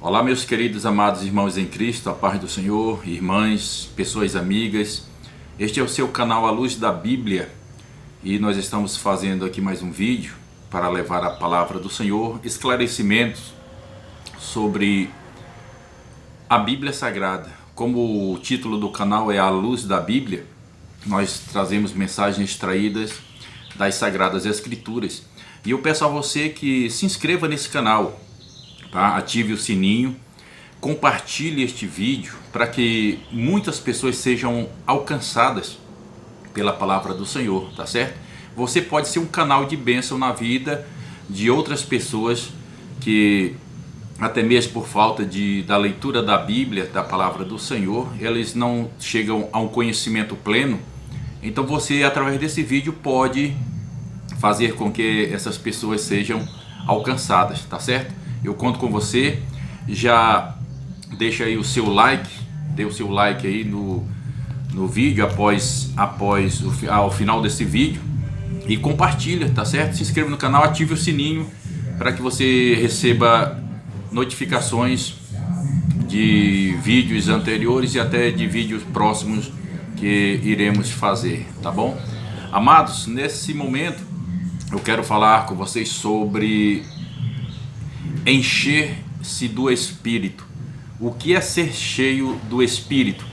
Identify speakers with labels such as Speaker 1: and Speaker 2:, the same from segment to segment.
Speaker 1: Olá, meus queridos amados irmãos em Cristo, a paz do Senhor, irmãs, pessoas amigas. Este é o seu canal A Luz da Bíblia e nós estamos fazendo aqui mais um vídeo para levar a palavra do Senhor, esclarecimentos sobre a Bíblia Sagrada. Como o título do canal é A Luz da Bíblia, nós trazemos mensagens extraídas das Sagradas Escrituras. E eu peço a você que se inscreva nesse canal, tá? Ative o sininho, compartilhe este vídeo para que muitas pessoas sejam alcançadas pela palavra do Senhor, tá certo? Você pode ser um canal de bênção na vida de outras pessoas que, até mesmo por falta da leitura da Bíblia, da palavra do Senhor, eles não chegam a um conhecimento pleno. Então você, através desse vídeo, pode fazer com que essas pessoas sejam alcançadas, tá certo? Eu conto com você. Já deixa aí o seu like, dê o seu like aí no vídeo ao final desse vídeo e compartilha, tá certo? Se inscreva no canal, ative o sininho para que você receba notificações de vídeos anteriores e até de vídeos próximos que iremos fazer, tá bom? Amados, nesse momento eu quero falar com vocês sobre encher-se do Espírito. O que é ser cheio do Espírito?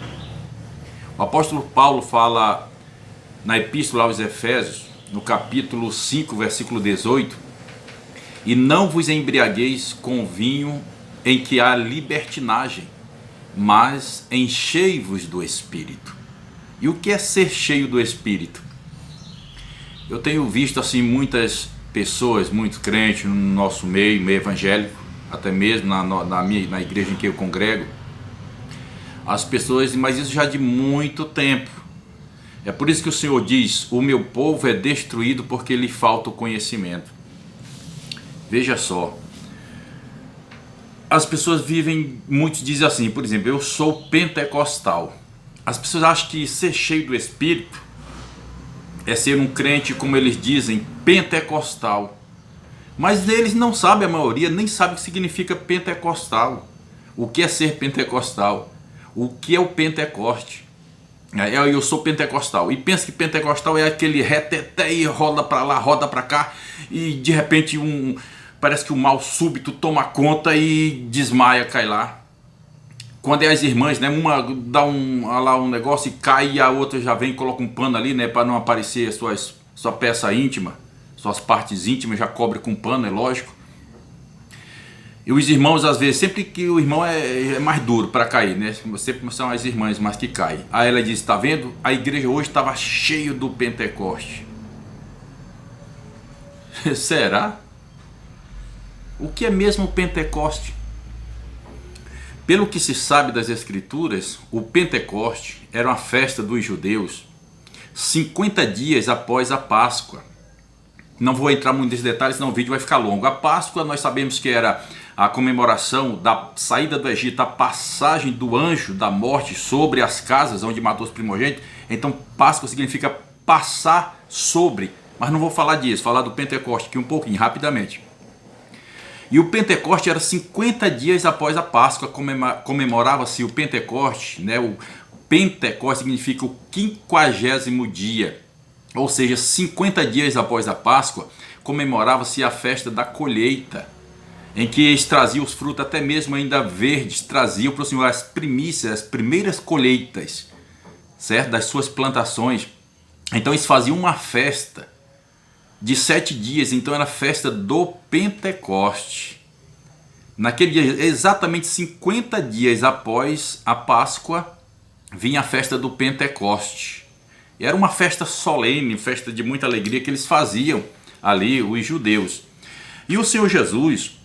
Speaker 1: O apóstolo Paulo fala na Epístola aos Efésios, no capítulo 5, versículo 18: e não vos embriagueis com vinho em que há libertinagem, mas enchei-vos do Espírito. E o que é ser cheio do Espírito? Eu tenho visto assim muitas pessoas, muitos crentes no nosso meio evangélico, até mesmo na igreja em que eu congrego, as pessoas, mas isso já de muito tempo. É por isso que o Senhor diz: o meu povo é destruído porque lhe falta o conhecimento. Veja só, as pessoas vivem, muitos dizem assim, por exemplo, eu sou pentecostal. As pessoas acham que ser cheio do Espírito é ser um crente, como eles dizem, pentecostal. Mas eles não sabem, a maioria nem sabe o que significa pentecostal. O que é ser pentecostal? O que é o Pentecoste? Eu sou pentecostal. E pensa que pentecostal é aquele reteté e roda para lá, roda para cá, e de repente parece que o mal súbito toma conta e desmaia, cai lá. Quando é as irmãs, né, uma dá um negócio e cai, e a outra já vem e coloca um pano ali, né, para não aparecer sua peça íntima, suas partes íntimas, já cobre com pano, é lógico. E os irmãos, às vezes, sempre que o irmão é mais duro para cair, né, sempre são as irmãs mais que caem. Aí ela diz: tá vendo? A igreja hoje estava cheio do Pentecoste. Será? O que é mesmo o Pentecoste? Pelo que se sabe das Escrituras, o Pentecoste era uma festa dos judeus 50 dias após a Páscoa. Não vou entrar muito nesses detalhes, senão o vídeo vai ficar longo. A Páscoa nós sabemos que era a comemoração da saída do Egito, a passagem do anjo da morte sobre as casas onde matou os primogênitos. Então Páscoa significa passar sobre, mas não vou falar disso, vou falar do Pentecoste aqui um pouquinho, rapidamente. E o Pentecoste era 50 dias após a Páscoa, comemorava-se o Pentecoste, né? O Pentecoste significa o 50º dia, ou seja, 50 dias após a Páscoa, comemorava-se a festa da colheita, em que eles traziam os frutos, até mesmo ainda verdes, traziam para o Senhor as primícias, as primeiras colheitas, certo? Das suas plantações. Então eles faziam uma festa de 7 dias, então era a festa do Pentecoste. Naquele dia, exatamente 50 dias após a Páscoa, vinha a festa do Pentecoste. E era uma festa solene, festa de muita alegria que eles faziam ali, os judeus. E o Senhor Jesus,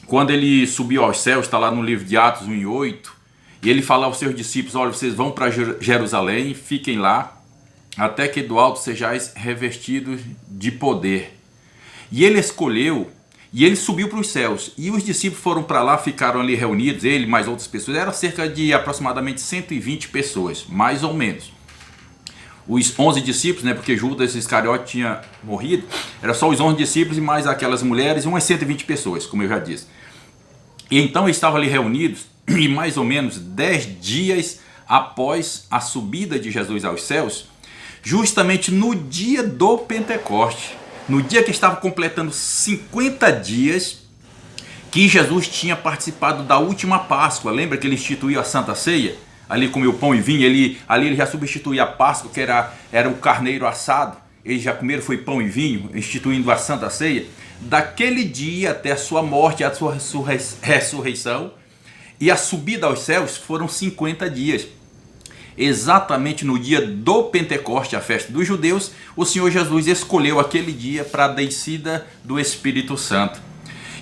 Speaker 1: quando ele subiu aos céus, está lá no livro de Atos 1:8, e ele fala aos seus discípulos: olha, vocês vão para Jerusalém, fiquem lá, até que do alto sejais revestidos de poder. E ele escolheu, e ele subiu para os céus, e os discípulos foram para lá, ficaram ali reunidos, ele mais outras pessoas, era cerca de aproximadamente 120 pessoas, mais ou menos. Os 11 discípulos, né, porque Judas Iscariote tinha morrido, era só os 11 discípulos e mais aquelas mulheres, e umas 120 pessoas, como eu já disse. E então estavam ali reunidos, e mais ou menos 10 dias após a subida de Jesus aos céus, justamente no dia do Pentecoste, no dia que estava completando 50 dias, que Jesus tinha participado da última Páscoa. Lembra que ele instituiu a Santa Ceia? Ali comeu pão e vinho, ali ele já substituiu a Páscoa, que era o carneiro assado. Eles já comeram foi pão e vinho, instituindo a Santa Ceia. Daquele dia até a sua morte, a sua ressurreição e a subida aos céus foram 50 dias. Exatamente no dia do Pentecoste, a festa dos judeus, o Senhor Jesus escolheu aquele dia para a descida do Espírito Santo.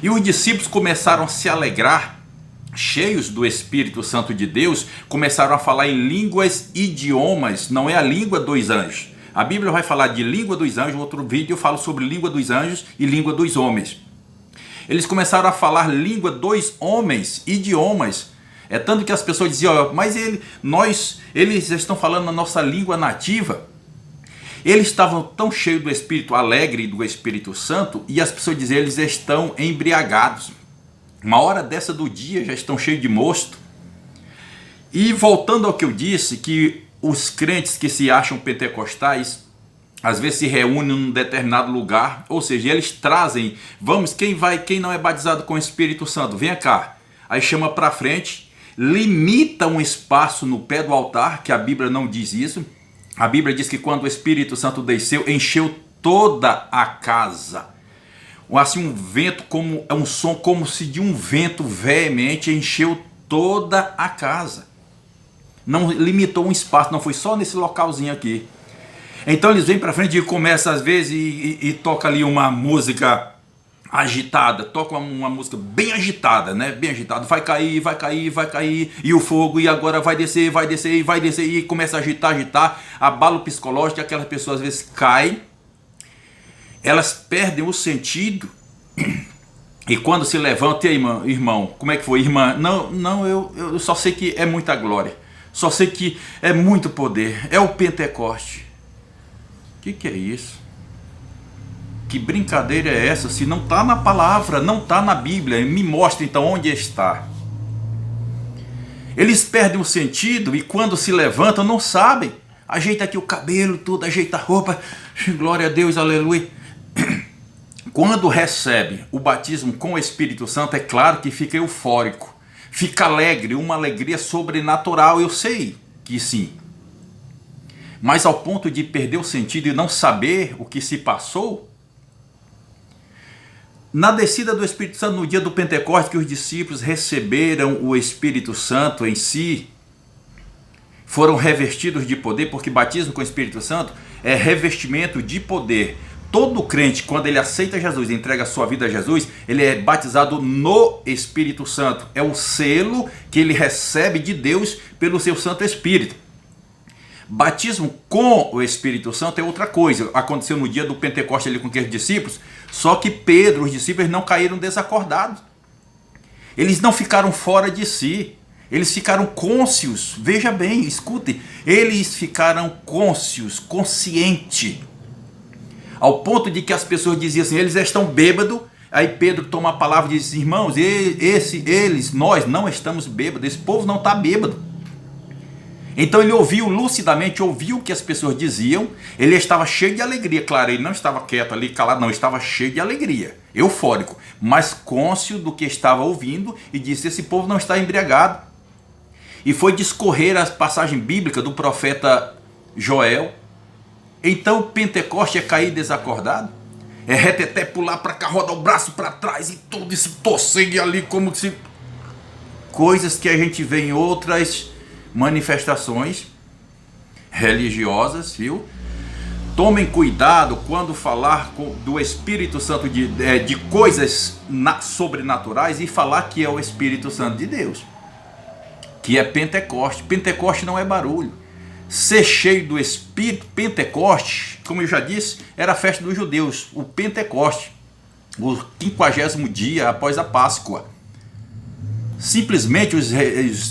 Speaker 1: E os discípulos começaram a se alegrar, cheios do Espírito Santo de Deus, começaram a falar em línguas, idiomas, não é a língua dos anjos. A Bíblia vai falar de língua dos anjos, outro vídeo eu falo sobre língua dos anjos e língua dos homens. Eles começaram a falar língua dos homens, idiomas. É tanto que as pessoas diziam, mas eles estão falando na nossa língua nativa. Eles estavam tão cheios do Espírito alegre e do Espírito Santo, e as pessoas diziam, eles estão embriagados. Uma hora dessa do dia já estão cheios de mosto. E voltando ao que eu disse, que os crentes que se acham pentecostais, às vezes se reúnem num determinado lugar, ou seja, eles trazem, quem não é batizado com o Espírito Santo, venha cá. Aí chama para frente, limita um espaço no pé do altar, que a Bíblia não diz isso. A Bíblia diz que quando o Espírito Santo desceu, encheu toda a casa. Assim, um vento, um som como se de um vento veemente encheu toda a casa. Não limitou um espaço, não foi só nesse localzinho aqui. Então eles vêm para frente e começam às vezes e toca ali uma música agitada, toca uma música bem agitada, né? Bem agitada, vai cair, vai cair, vai cair, e o fogo, e agora vai descer, vai descer, e vai descer, e começa a agitar, abala o psicológico, aquelas pessoas às vezes caem, elas perdem o sentido, e quando se levanta, e aí, irmão, como é que foi, irmã? Não, eu só sei que é muita glória, só sei que é muito poder, é o Pentecoste. O que é isso? Que brincadeira é essa? Se não está na palavra, não está na Bíblia, me mostra então onde está. Eles perdem o sentido e quando se levantam não sabem. Ajeita aqui o cabelo, tudo, ajeita a roupa, glória a Deus, aleluia. Quando recebe o batismo com o Espírito Santo, é claro que fica eufórico, fica alegre, uma alegria sobrenatural, eu sei que sim. Mas ao ponto de perder o sentido e não saber o que se passou, na descida do Espírito Santo, no dia do Pentecostes, que os discípulos receberam o Espírito Santo em si, foram revestidos de poder, porque batismo com o Espírito Santo é revestimento de poder. Todo crente, quando ele aceita Jesus, entrega a sua vida a Jesus, ele é batizado no Espírito Santo. É o selo que ele recebe de Deus pelo seu Santo Espírito. Batismo com o Espírito Santo é outra coisa. Aconteceu no dia do Pentecostes ali com aqueles discípulos, só que Pedro, os discípulos não caíram desacordados. Eles não ficaram fora de si. Eles ficaram cônscios. Veja bem, escute. Eles ficaram cônscios, consciente. Ao ponto de que as pessoas diziam assim, eles estão bêbados. Aí Pedro toma a palavra e diz, irmãos, nós não estamos bêbados. Esse povo não está bêbado. Então ele ouviu lucidamente, ouviu o que as pessoas diziam, ele estava cheio de alegria, claro, ele não estava quieto ali, calado, não, estava cheio de alegria, eufórico, mas cônscio do que estava ouvindo e disse, esse povo não está embriagado. E foi discorrer a passagem bíblica do profeta Joel. Então o Pentecoste é cair desacordado, é reteté, pular para cá, rodar o braço para trás e tudo isso torcer ali como se... Coisas que a gente vê em outras manifestações religiosas, viu? Tomem cuidado quando falar do Espírito Santo de coisas sobrenaturais e falar que é o Espírito Santo de Deus, que é Pentecoste. Pentecoste não é barulho. Ser cheio do Espírito, Pentecoste, como eu já disse, era a festa dos judeus, o Pentecoste, o 50º dia após a Páscoa. Simplesmente os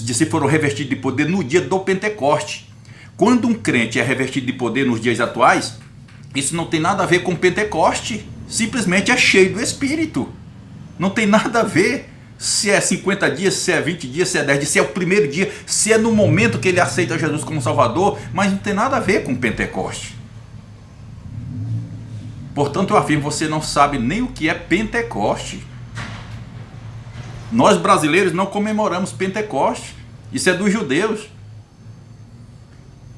Speaker 1: discípulos foram revestidos de poder no dia do Pentecoste. Quando um crente é revestido de poder nos dias atuais, isso não tem nada a ver com Pentecoste. Simplesmente é cheio do Espírito. Não tem nada a ver. Se é 50 dias, se é 20 dias, se é 10 dias, se é o primeiro dia, se é no momento que ele aceita Jesus como Salvador, mas não tem nada a ver com Pentecoste. Portanto, eu afirmo, você não sabe nem o que é Pentecoste. Nós brasileiros não comemoramos Pentecoste. Isso é dos judeus.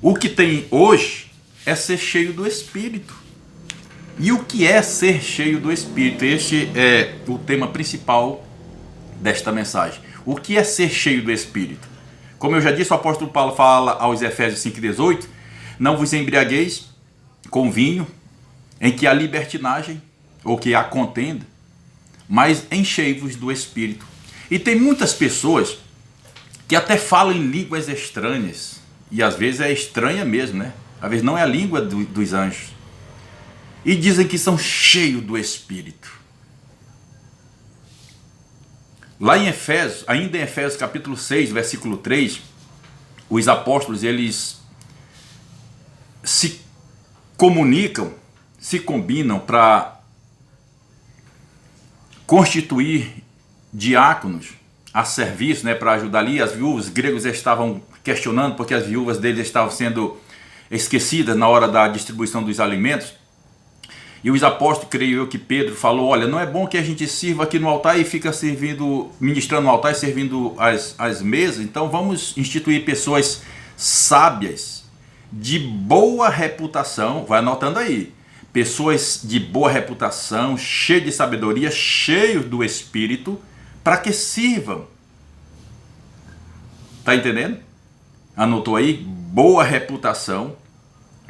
Speaker 1: O que tem hoje é ser cheio do Espírito. E o que é ser cheio do Espírito? Este é o tema principal desta mensagem. O que é ser cheio do Espírito? Como eu já disse, o apóstolo Paulo fala aos Efésios 5,18: não vos embriagueis com vinho, em que há libertinagem, ou que há contenda, mas enchei-vos do Espírito. E tem muitas pessoas que até falam em línguas estranhas, e às vezes é estranha mesmo, né? Às vezes não é a língua dos anjos, e dizem que são cheios do Espírito. Lá em Efésios, ainda em Efésios capítulo 6, versículo 3, os apóstolos, eles se comunicam, se combinam para constituir diáconos a serviço, né, para ajudar ali. As viúvas, os gregos estavam questionando porque as viúvas deles estavam sendo esquecidas na hora da distribuição dos alimentos. E os apóstolos, creio eu que Pedro falou: olha, não é bom que a gente sirva aqui no altar e fica servindo, ministrando no altar e servindo as mesas. Então vamos instituir pessoas sábias, de boa reputação, vai anotando aí, pessoas de boa reputação, cheias de sabedoria, cheios do Espírito, para que sirvam. Tá entendendo? Anotou aí? Boa reputação,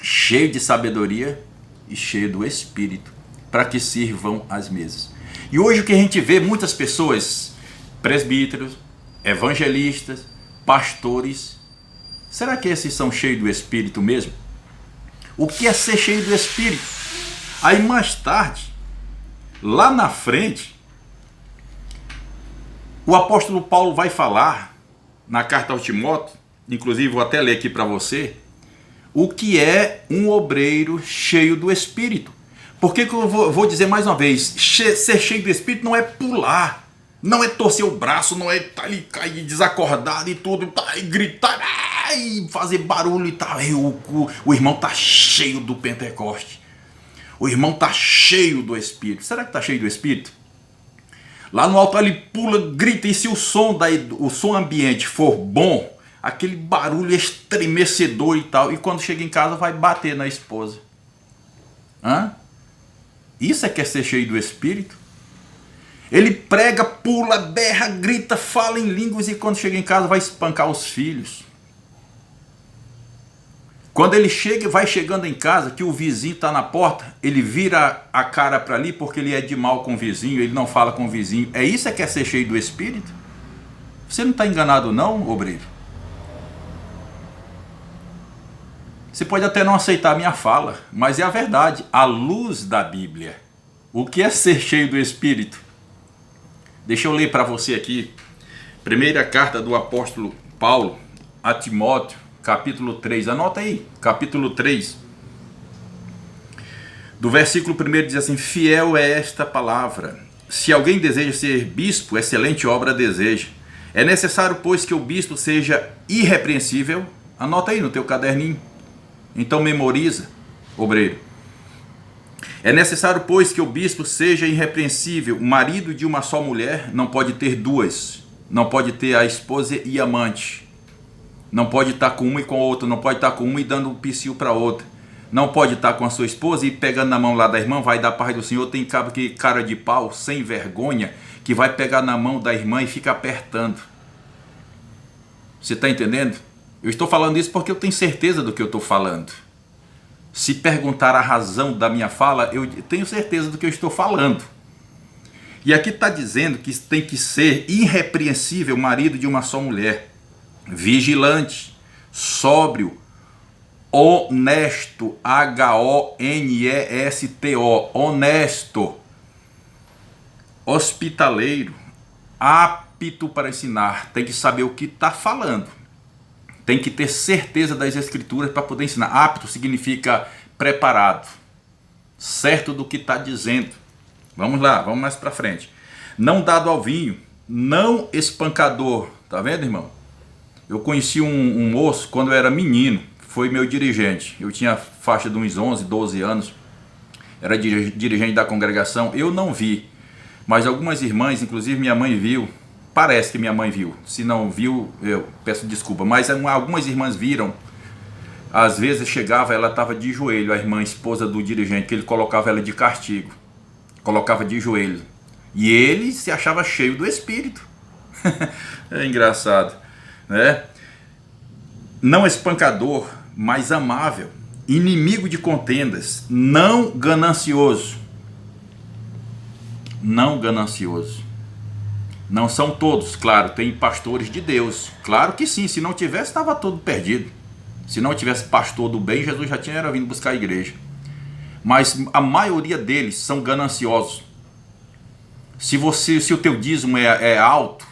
Speaker 1: cheio de sabedoria e cheio do Espírito, para que sirvam as mesas. E hoje o que a gente vê, muitas pessoas, presbíteros, evangelistas, pastores, será que esses são cheios do Espírito mesmo? O que é ser cheio do Espírito? Aí mais tarde, lá na frente, o apóstolo Paulo vai falar na carta ao Timóteo, inclusive vou até ler aqui para você, o que é um obreiro cheio do Espírito. Porque que eu vou dizer mais uma vez, ser cheio do Espírito não é pular, não é torcer o braço, não é estar ali cair desacordado e tudo, e gritar, e fazer barulho e tal. O irmão está cheio do Pentecoste, o irmão está cheio do Espírito. Será que está cheio do Espírito? Lá no altar ele pula, grita, e se o som ambiente for bom, aquele barulho estremecedor e tal, e quando chega em casa vai bater na esposa. Isso é que é ser cheio do Espírito? Ele prega, pula, berra, grita, fala em línguas, e quando chega em casa vai espancar os filhos. Quando ele vai chegando em casa, que o vizinho está na porta, ele vira a cara para ali porque ele é de mal com o vizinho, ele não fala com o vizinho. É isso é que é ser cheio do Espírito? Você não está enganado não, obreiro? Você pode até não aceitar a minha fala, mas é a verdade, à luz da Bíblia. O que é ser cheio do Espírito? Deixa eu ler para você aqui, primeira carta do apóstolo Paulo a Timóteo, capítulo 3, anota aí, capítulo 3, do versículo 1 diz assim: fiel é esta palavra, se alguém deseja ser bispo, excelente obra deseja. É necessário, pois, que o bispo seja irrepreensível, anota aí no teu caderninho, então memoriza, obreiro. É necessário, pois, que o bispo seja irrepreensível, marido de uma só mulher, não pode ter duas, não pode ter a esposa e amante, não pode estar com uma e com a outra, não pode estar com uma e dando um psiu para outra, não pode estar com a sua esposa e pegando na mão lá da irmã, vai dar paz do Senhor. Tem cara de pau, sem vergonha, que vai pegar na mão da irmã e fica apertando. Você está entendendo? Eu estou falando isso porque eu tenho certeza do que eu estou falando. Se perguntar a razão da minha fala, eu tenho certeza do que eu estou falando. E aqui está dizendo que tem que ser irrepreensível, marido de uma só mulher, vigilante, sóbrio, honesto, H-O-N-E-S-T-O, honesto, hospitaleiro, apto para ensinar. Tem que saber o que está falando. Tem que ter certeza das escrituras para poder ensinar. Apto significa preparado, certo do que está dizendo. Vamos lá, vamos mais para frente. Não dado ao vinho, não espancador. Tá vendo, irmão? Eu conheci um moço quando eu era menino, foi meu dirigente. Eu tinha faixa de uns 11, 12 anos, era dirigente da congregação. Eu não vi, mas algumas irmãs, inclusive minha mãe viu, parece que minha mãe viu. Se não viu, eu peço desculpa, mas algumas irmãs viram. Às vezes chegava, ela estava de joelho, a irmã esposa do dirigente, que ele colocava ela de castigo, colocava de joelho. E ele se achava cheio do Espírito. É engraçado, né? Não espancador, mas amável, inimigo de contendas, não ganancioso. Não ganancioso. Não são todos, claro, tem pastores de Deus. Claro que sim, se não tivesse, estava todo perdido. Se não tivesse pastor do bem, Jesus já tinha vindo buscar a igreja. Mas a maioria deles são gananciosos. Se o teu dízimo é alto,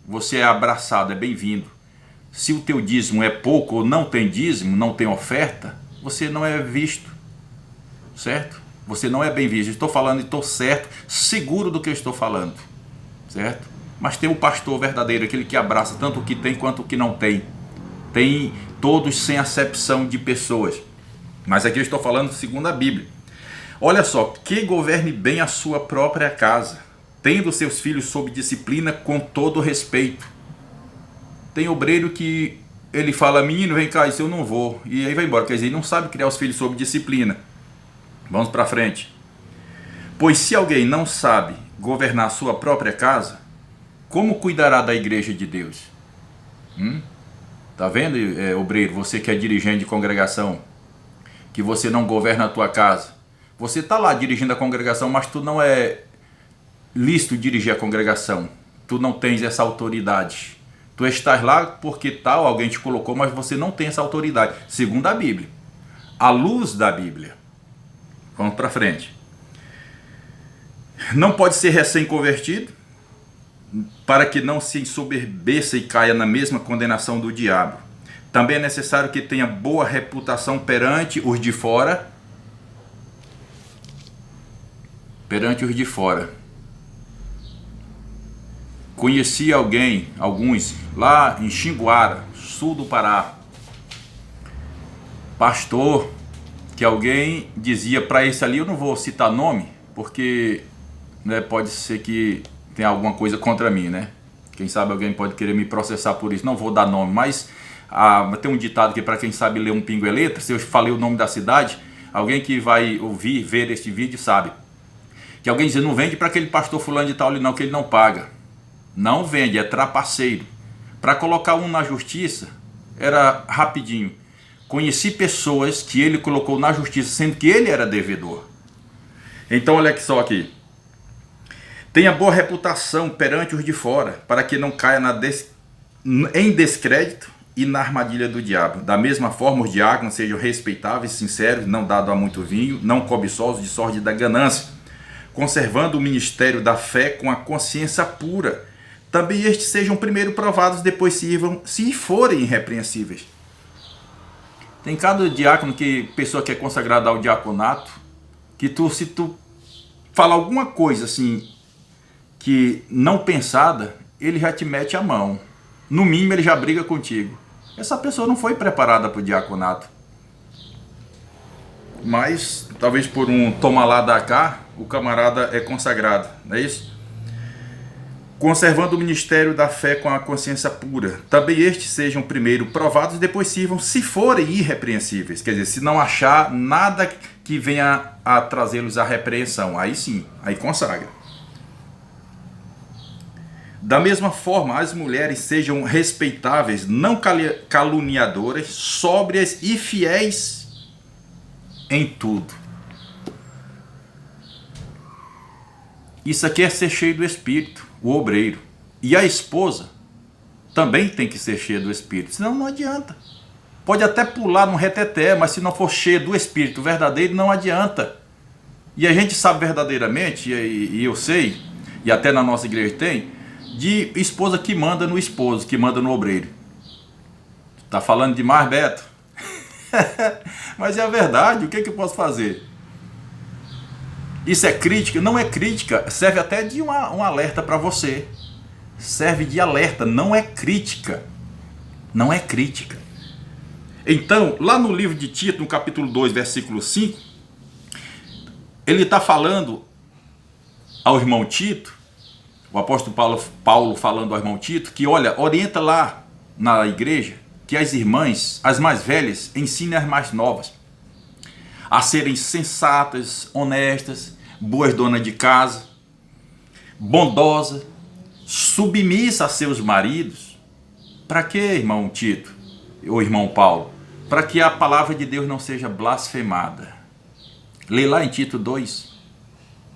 Speaker 1: você é abraçado, é bem-vindo. Se o teu dízimo é pouco ou não tem dízimo, não tem oferta, você não é visto, certo? Você não é bem visto. Estou falando e estou certo, seguro do que eu estou falando, certo? Mas tem o pastor verdadeiro, aquele que abraça tanto o que tem quanto o que não tem. Tem todos sem acepção de pessoas. Mas aqui eu estou falando segundo a Bíblia. Olha só, que governe bem a sua própria casa, tendo seus filhos sob disciplina com todo respeito. Tem obreiro que ele fala, menino, vem cá, isso eu não vou. E aí vai embora, quer dizer, ele não sabe criar os filhos sob disciplina. Vamos para frente. Pois se alguém não sabe governar a sua própria casa, como cuidará da igreja de Deus? Tá vendo, obreiro, você que é dirigente de congregação, que você não governa a tua casa. Você tá lá dirigindo a congregação, mas tu não é lícito dirigir a congregação. Tu não tens essa autoridade. Tu estás lá porque tal, alguém te colocou, mas você não tem essa autoridade, segundo a Bíblia. À luz da Bíblia. Vamos para frente. Não pode ser recém-convertido, para que não se ensoberbeça e caia na mesma condenação do diabo. Também é necessário que tenha boa reputação perante os de fora. Perante os de fora. Conheci alguns, lá em Xinguara, sul do Pará. Pastor, que alguém dizia para esse ali, eu não vou citar nome, porque né, pode ser que tem alguma coisa contra mim, né? Quem sabe alguém pode querer me processar por isso. Não vou dar nome, mas tem um ditado que para quem sabe ler um pingo é letra. Se eu falei o nome da cidade, alguém que vai ouvir, ver este vídeo sabe. Que alguém diz, não vende para aquele pastor fulano de tal ali não, que ele não paga. Não vende, é trapaceiro. Para colocar um na justiça, era rapidinho. Conheci pessoas que ele colocou na justiça, sendo que ele era devedor. Então olha só aqui. Tenha boa reputação perante os de fora, para que não caia em descrédito e na armadilha do diabo. Da mesma forma, os diáconos sejam respeitáveis, sinceros, não dados a muito vinho, não cobiçosos de sorte da ganância, conservando o ministério da fé com a consciência pura. Também estes sejam primeiro provados, depois sirvam, se forem irrepreensíveis. Tem cada diácono, pessoa que é consagrada ao diaconato, que se tu fala alguma coisa assim, que não pensada, ele já te mete a mão. No mínimo ele já briga contigo. Essa pessoa não foi preparada para o diaconato. Mas, talvez por um toma lá da cá, o camarada é consagrado, não é isso? Conservando o ministério da fé com a consciência pura. Também estes sejam primeiro provados e depois sirvam, se forem irrepreensíveis. Quer dizer, se não achar nada que venha a trazê-los à repreensão. Aí sim, aí consagra. Da mesma forma, as mulheres sejam respeitáveis, não caluniadoras, sóbrias e fiéis em tudo. Isso aqui é ser cheio do Espírito, o obreiro. E a esposa também tem que ser cheia do Espírito, senão não adianta. Pode até pular num reteté, mas se não for cheia do Espírito verdadeiro, não adianta. E a gente sabe verdadeiramente, e eu sei, e até na nossa igreja tem, de esposa que manda no esposo, que manda no obreiro. Tá falando demais, Beto? Mas é a verdade, o que eu posso fazer? Isso é crítica? Não é crítica, serve até de um alerta para você. serve de alerta, não é crítica. Não é crítica. Então, lá no livro de Tito, no capítulo 2, versículo 5, ele está falando ao irmão Tito, o apóstolo Paulo falando ao irmão Tito, que olha, orienta lá na igreja, que as irmãs, as mais velhas, ensinem as mais novas a serem sensatas, honestas, boas donas de casa, bondosas, submissas a seus maridos. Para quê, irmão Tito, ou irmão Paulo? Para que a palavra de Deus não seja blasfemada. Lê lá em Tito 2,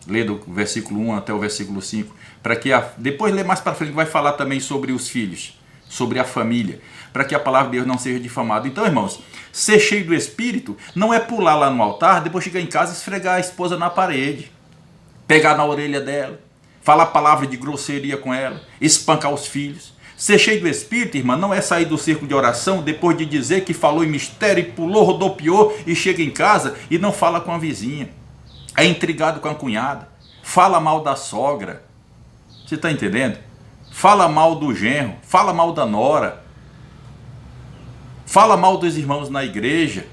Speaker 1: lê do versículo 1 até o versículo 5, para que depois lê mais para frente, vai falar também sobre os filhos, sobre a família, para que a palavra de Deus não seja difamada. Então, irmãos, ser cheio do Espírito não é pular lá no altar, depois chegar em casa e esfregar a esposa na parede, pegar na orelha dela, falar palavra de grosseria com ela, espancar os filhos. Ser cheio do Espírito, irmã, não é sair do círculo de oração depois de dizer que falou em mistério e pulou, rodopiou e chega em casa e não fala com a vizinha. É intrigado com a cunhada, fala mal da sogra. Você está entendendo? Fala mal do genro, fala mal da nora, fala mal dos irmãos na igreja,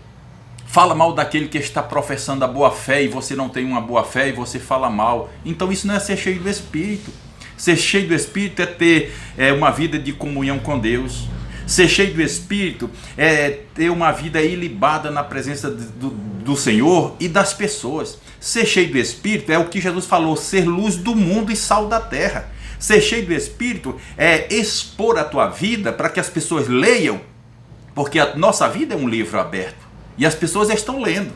Speaker 1: fala mal daquele que está professando a boa fé e você não tem uma boa fé e você fala mal. Então isso não é ser cheio do Espírito. Ser cheio do Espírito é ter uma vida de comunhão com Deus. Ser cheio do Espírito é ter uma vida ilibada na presença do Senhor e das pessoas. Ser cheio do Espírito é o que Jesus falou, ser luz do mundo e sal da terra. Ser cheio do Espírito é expor a tua vida para que as pessoas leiam, porque a nossa vida é um livro aberto e as pessoas estão lendo.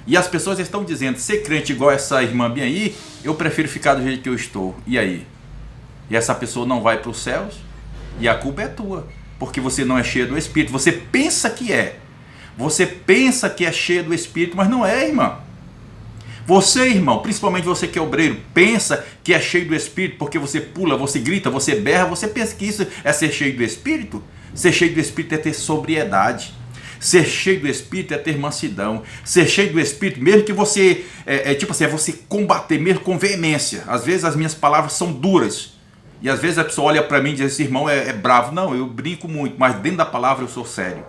Speaker 1: E as pessoas estão dizendo, ser crente igual essa irmã bem aí, eu prefiro ficar do jeito que eu estou. E aí? E essa pessoa não vai para os céus e a culpa é tua, porque você não é cheio do Espírito. Você pensa que é. Você pensa que é cheio do Espírito, mas não é, irmão. Você, irmão, principalmente você que é obreiro, pensa que é cheio do Espírito porque você pula, você grita, você berra, você pensa que isso é ser cheio do Espírito? Ser cheio do Espírito é ter sobriedade. Ser cheio do Espírito é ter mansidão. Ser cheio do Espírito, mesmo que você, tipo assim, é você combater mesmo com veemência. Às vezes as minhas palavras são duras. E às vezes a pessoa olha para mim e diz, esse irmão é bravo. Não, eu brinco muito, mas dentro da palavra eu sou sério.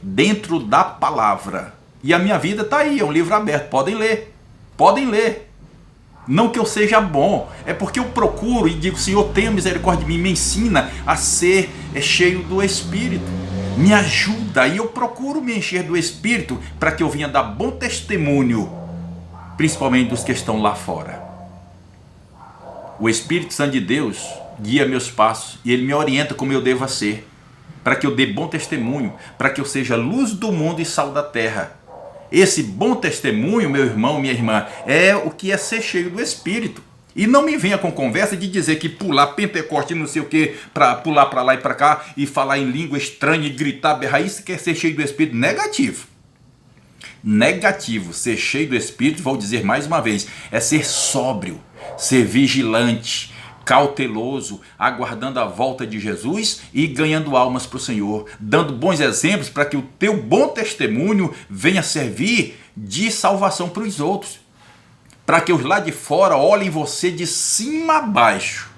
Speaker 1: Dentro da palavra. E a minha vida está aí, é um livro aberto, podem ler. Podem ler. Não que eu seja bom, é porque eu procuro e digo, Senhor, tenha misericórdia de mim, me ensina a ser cheio do Espírito. Me ajuda, e eu procuro me encher do Espírito para que eu venha dar bom testemunho, principalmente dos que estão lá fora. O Espírito Santo de Deus guia meus passos e ele me orienta como eu devo ser, para que eu dê bom testemunho, para que eu seja luz do mundo e sal da terra. Esse bom testemunho, meu irmão, minha irmã, é o que é ser cheio do Espírito. E não me venha com conversa de dizer que pular Pentecoste não sei o que, para pular para lá e para cá e falar em língua estranha e gritar, berrar, isso quer ser cheio do Espírito. Negativo. Negativo. Ser cheio do Espírito, vou dizer mais uma vez, é ser sóbrio, ser vigilante, cauteloso, aguardando a volta de Jesus e ganhando almas para o Senhor, dando bons exemplos para que o teu bom testemunho venha servir de salvação para os outros, para que os lá de fora olhem você de cima a baixo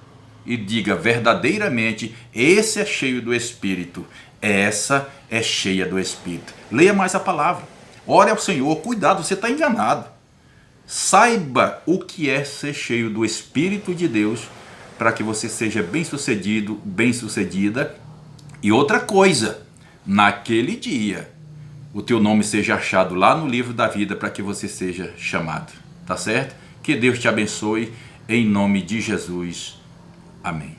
Speaker 1: e diga verdadeiramente, esse é cheio do Espírito, essa é cheia do Espírito. Leia mais a palavra, ore ao Senhor, cuidado, você está enganado. Saiba o que é ser cheio do Espírito de Deus, para que você seja bem-sucedido, bem-sucedida. E outra coisa, naquele dia, o teu nome seja achado lá no livro da vida, para que você seja chamado. Tá certo? Que Deus te abençoe, em nome de Jesus. Amém.